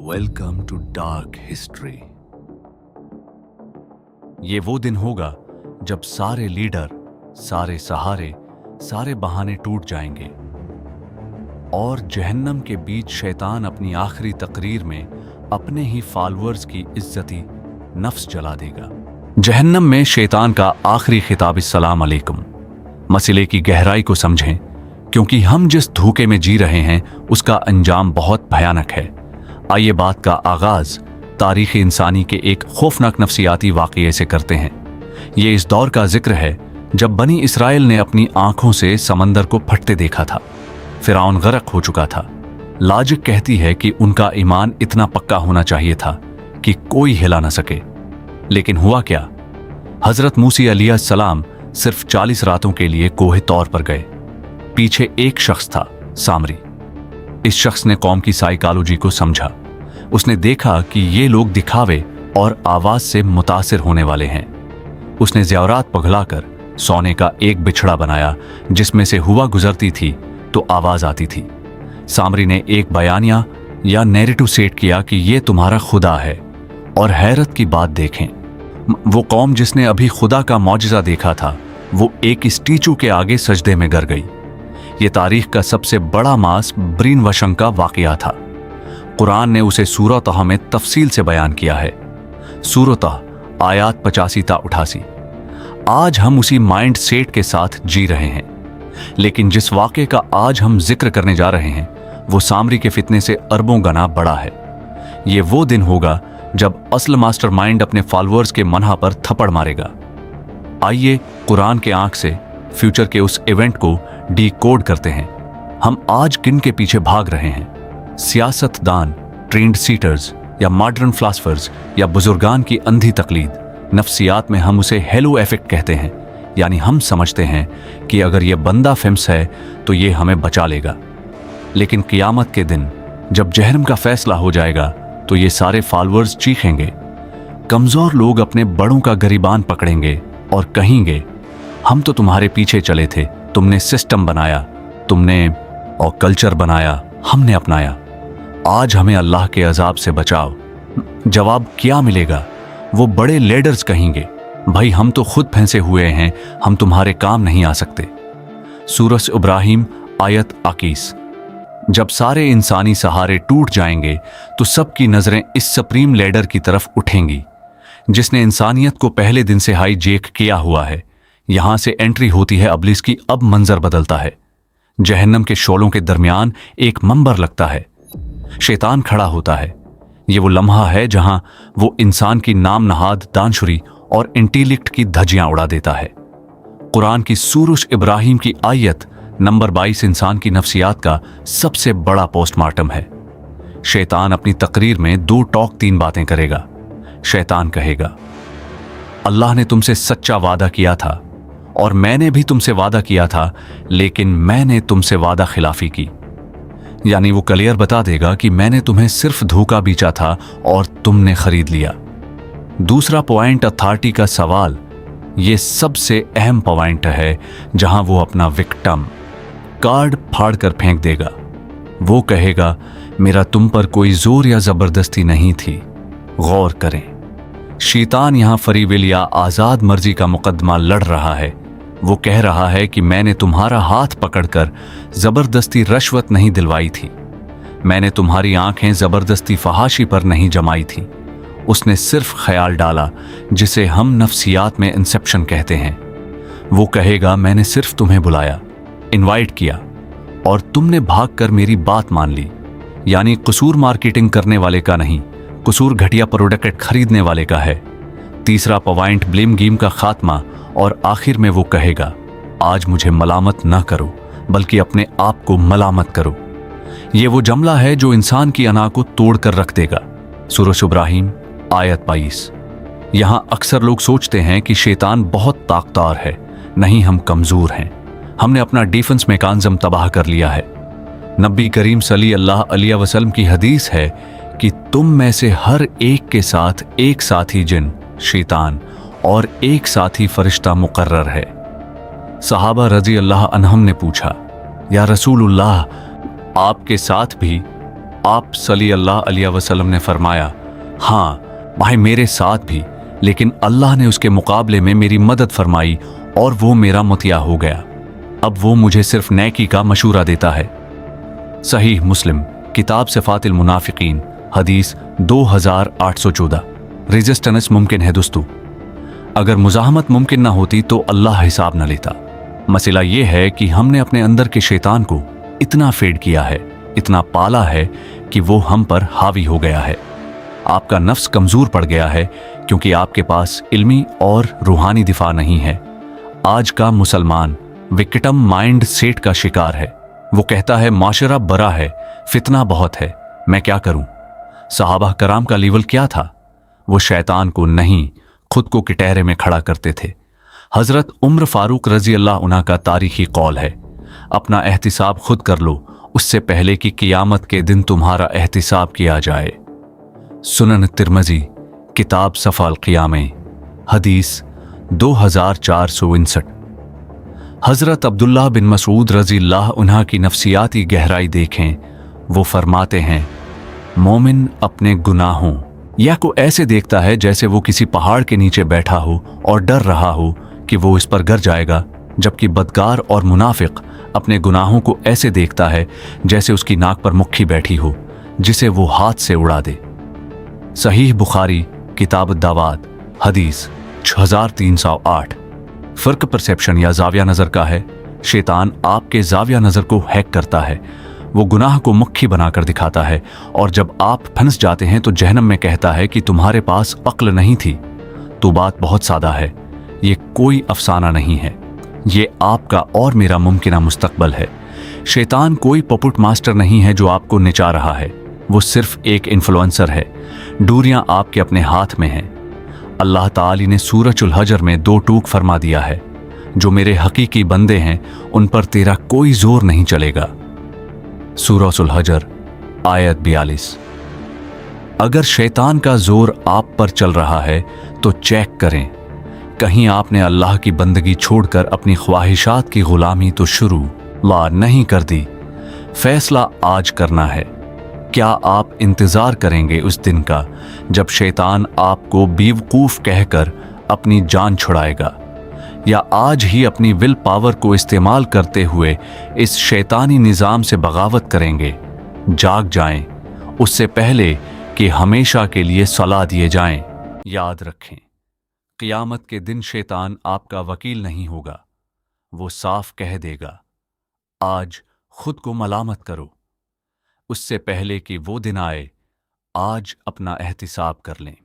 Welcome to dark history. ये वो दिन होगा जब सारे लीडर, सारे सहारे, सारे बहाने टूट जाएंगे और जहन्नम के बीच शैतान अपनी आखिरी तकरीर में अपने ही फॉलोअर्स की इज्जती नफ्स जला देगा। जहन्नम में शैतान का आखिरी खिताब अस्सलाम अलैकुम। मसले की गहराई को समझें, क्योंकि हम जिस धोखे में जी रहे हैं उसका अंजाम बहुत भयानक है। आइए बात का आगाज तारीख इंसानी के एक खौफनाक नफ्सियाती वाक़ये से करते हैं। ये इस दौर का जिक्र है जब बनी इसराइल ने अपनी आंखों से समंदर को फटते देखा था। फिरौन गरक हो चुका था। लॉजिक कहती है कि उनका ईमान इतना पक्का होना चाहिए था कि कोई हिला न सके। लेकिन हुआ क्या? हजरत मूसा अलैहिस्सलाम सिर्फ 40 रातों के लिए कोहे तौर पर गए। पीछे एक शख्स था, सामरी। इस शख्स ने कौम की साइकोलॉजी को समझा। उसने देखा कि ये लोग दिखावे और आवाज से मुतासिर होने वाले हैं। उसने ज़ेवरात पगलाकर सोने का एक बिछड़ा बनाया जिसमें से हुआ गुजरती थी तो आवाज आती थी। सामरी ने एक बयानिया या नैरेटिव सेट किया कि ये तुम्हारा खुदा है। और हैरत की बात देखें, वो कौम जिसने अभी खुदा का मौजज़ा देखा था वो एक स्टैचू के आगे सजदे में गिर गई। ये तारीख का सबसे बड़ा मास ब्रेन वॉशिंग का वाकया था। कुरान ने उसे सूरह तह में तफसील से बयान किया है। सूरह तह आयात 85 ता 88। आज हम उसी माइंड सेट के साथ जी रहे हैं। लेकिन जिस वाक़े का आज हम जिक्र करने जा रहे हैं वो सामरी के फितने से अरबों गुना बड़ा है। ये वो दिन होगा जब असल मास्टर माइंड अपने फॉलोअर्स के मनहा पर थप्पड़ मारेगा। आइए कुरान के आंख से फ्यूचर के उस इवेंट को डीकोड करते हैं। हम किन के पीछे भाग रहे हैं? सियासतदान, ट्रेंड सीटर्स या मॉडर्न फिलोसफर्स या बुजुर्गान की अंधी तकलीद? नफ्सियात में हम उसे हेलो इफेक्ट कहते हैं। यानी हम समझते हैं कि अगर ये बंदा फेमस है तो ये हमें बचा लेगा। लेकिन क़ियामत के दिन जब जहन्नम का फैसला हो जाएगा तो ये सारे फॉलोअर्स चीखेंगे। कमजोर लोग अपने बड़ों का गरीबान पकड़ेंगे और कहेंगे, हम तो तुम्हारे पीछे चले थे, तुमने सिस्टम बनाया, तुमने और कल्चर बनाया, हमने अपनाया। आज हमें अल्लाह के अजाब से बचाओ। जवाब क्या मिलेगा? वो बड़े लीडर्स कहेंगे, भाई हम तो खुद फंसे हुए हैं, हम तुम्हारे काम नहीं आ सकते। सूरह इब्राहिम आयत 21। जब सारे इंसानी सहारे टूट जाएंगे तो सबकी नजरें इस सुप्रीम लीडर की तरफ उठेंगी जिसने इंसानियत को पहले दिन से हाईजैक किया हुआ है। यहां से एंट्री होती है इब्लीस की। अब मंजर बदलता है। जहन्नम के शोलों के दरमियान एक मंबर लगता है। शैतान खड़ा होता है। ये वो लम्हा है जहां वो इंसान की नाम नहाद दानशुरी और इंटेलेक्ट की धज्जियां उड़ा देता है। कुरान की सूरह इब्राहिम की आयत नंबर 22 इंसान की नफ्सियात का सबसे बड़ा पोस्टमार्टम है। शैतान अपनी तकरीर में 2 टॉक 3 बातें करेगा। शैतान कहेगा, अल्लाह ने तुमसे सच्चा वादा किया था और मैंने भी तुमसे वादा किया था, लेकिन मैंने तुमसे वादा खिलाफी की। यानी वो क्लियर बता देगा कि मैंने तुम्हें सिर्फ धोखा बेचा था और तुमने खरीद लिया। दूसरा पॉइंट अथॉरिटी का सवाल। ये सबसे अहम पॉइंट है जहां वो अपना विक्टिम कार्ड फाड़ कर फेंक देगा। वो कहेगा, मेरा तुम पर कोई जोर या जबरदस्ती नहीं थी। गौर करें, शैतान यहां फ्री विल या आजाद मर्जी का मुकदमा लड़ रहा है। वो कह रहा है कि मैंने तुम्हारा हाथ पकड़कर जबरदस्ती रश्वत नहीं दिलवाई थी, मैंने तुम्हारी आंखें जबरदस्ती फहाशी पर नहीं जमाई थी। उसने सिर्फ ख्याल डाला जिसे हम नफ्सियात में इंसेप्शन कहते हैं। वो कहेगा, मैंने सिर्फ तुम्हें बुलाया, इनवाइट किया और तुमने भागकर मेरी बात मान ली। यानी कसूर मार्केटिंग करने वाले का नहीं, कसूर घटिया प्रोडक्ट खरीदने वाले का है। तीसरा पॉइंट ब्लेम गेम का खात्मा। और आखिर में वो कहेगा, आज मुझे मलामत ना करो बल्कि अपने आप को मलामत करो। ये वो जमला है जो इंसान की अना को तोड़ कर रख देगा। सूरह इब्राहिम आयत 22। यहां अक्सर लोग सोचते हैं कि शैतान बहुत ताकतवर है। नहीं, हम कमजोर हैं। हमने अपना डिफेंस मैकेनिज्म तबाह कर लिया है। नबी करीम सल्लल्लाहु अलैहि वसल्लम की हदीस है कि तुम में से हर एक के साथ एक साथी जिन शैतान और एक साथी फरिश्ता मुकर्रर है। सहाबा रजी अल्लाह अन्हम ने पूछा, या रसूलुल्लाह, आपके साथ भी आप सल्लल्लाहु अलैहि वसल्लम ने फरमाया, हाँ भाई मेरे साथ भी, लेकिन अल्लाह ने उसके मुकाबले में मेरी मदद फरमाई और वो मेरा मतिया हो गया। अब वो मुझे सिर्फ नेकी का मशूरा देता है। सहीह मुस्लिम, किताब सिफातिल मुनाफिकीन, हदीस 2814। रेजिस्टेंस मुमकिन है दोस्तों, अगर मुजाहमत मुमकिन ना होती तो अल्लाह हिसाब न लेता। मसला ये है कि हमने अपने अंदर के शैतान को इतना फेड किया है, इतना पाला है कि वो हम पर हावी हो गया है। आपका नफ्स कमजोर पड़ गया है क्योंकि आपके पास इल्मी और रूहानी दिफा नहीं है। आज का मुसलमान विक्टिम माइंड सेट का शिकार है। वो कहता है माशरा बड़ा है, फितना बहुत है, मैं क्या करूं। सहाबा कराम का लेवल क्या था? वो शैतान को नहीं, खुद को किटहरे में खड़ा करते थे। हजरत उम्र फारूक रजी अल्लाह उन्हा का तारीखी कौल है, अपना एहतिसाब खुद कर लो, उससे पहले कि कियामत के दिन तुम्हारा एहतिसाब किया जाए। सुनन तिरमजी, किताब सफ़ाल क़ियामे, हदीस 2459। हजरत अब्दुल्लाह बिन मसूद रजी अल्लाह उन्हा की नफ्सियाती गहराई देखें। वो फरमाते हैं, मोमिन अपने गुनाहों या को ऐसे देखता है जैसे वो किसी पहाड़ के नीचे बैठा हो और डर रहा हो कि वो इस पर गिर जाएगा, जबकि बदकार और मुनाफिक अपने गुनाहों को ऐसे देखता है जैसे उसकी नाक पर मुक्खी बैठी हो जिसे वो हाथ से उड़ा दे। सहीह बुखारी, किताब दावात, हदीस 6308। फर्क परसेप्शन या जाविया नज़र का है। शैतान आपके जाविया नज़र को हैक करता है। वो गुनाह को मुख्खी बनाकर दिखाता है और जब आप फंस जाते हैं तो जहन्नम में कहता है कि तुम्हारे पास अक्ल नहीं थी। तो बात बहुत सादा है, ये कोई अफसाना नहीं है, ये आपका और मेरा मुमकिना मुस्तकबल है। शैतान कोई पपुट मास्टर नहीं है जो आपको नचा रहा है, वो सिर्फ एक इन्फ्लुएंसर है। डोरियां आपके अपने हाथ में हैं। अल्लाह ताली ने सूरजुल हजर में 2 टूक फरमा दिया है, जो मेरे हकीकी बंदे हैं उन पर तेरा कोई जोर नहीं चलेगा। सूरजुल हजर, आयत 42। अगर शैतान का जोर आप पर चल रहा है तो चेक करें, कहीं आपने अल्लाह की बंदगी छोड़कर अपनी ख्वाहिशात की गुलामी तो शुरू ला नहीं कर दी। फैसला आज करना है। क्या आप इंतजार करेंगे उस दिन का जब शैतान आपको बेवकूफ कहकर अपनी जान छुड़ाएगा, या आज ही अपनी विल पावर को इस्तेमाल करते हुए इस शैतानी निज़ाम से बगावत करेंगे? जाग जाएं उससे पहले कि हमेशा के लिए सलाह दिए जाएं। याद रखें, क़ियामत के दिन शैतान आपका वकील नहीं होगा। वो साफ कह देगा, आज खुद को मलामत करो। उससे पहले कि वो दिन आए, आज अपना एहतिसाब कर लें।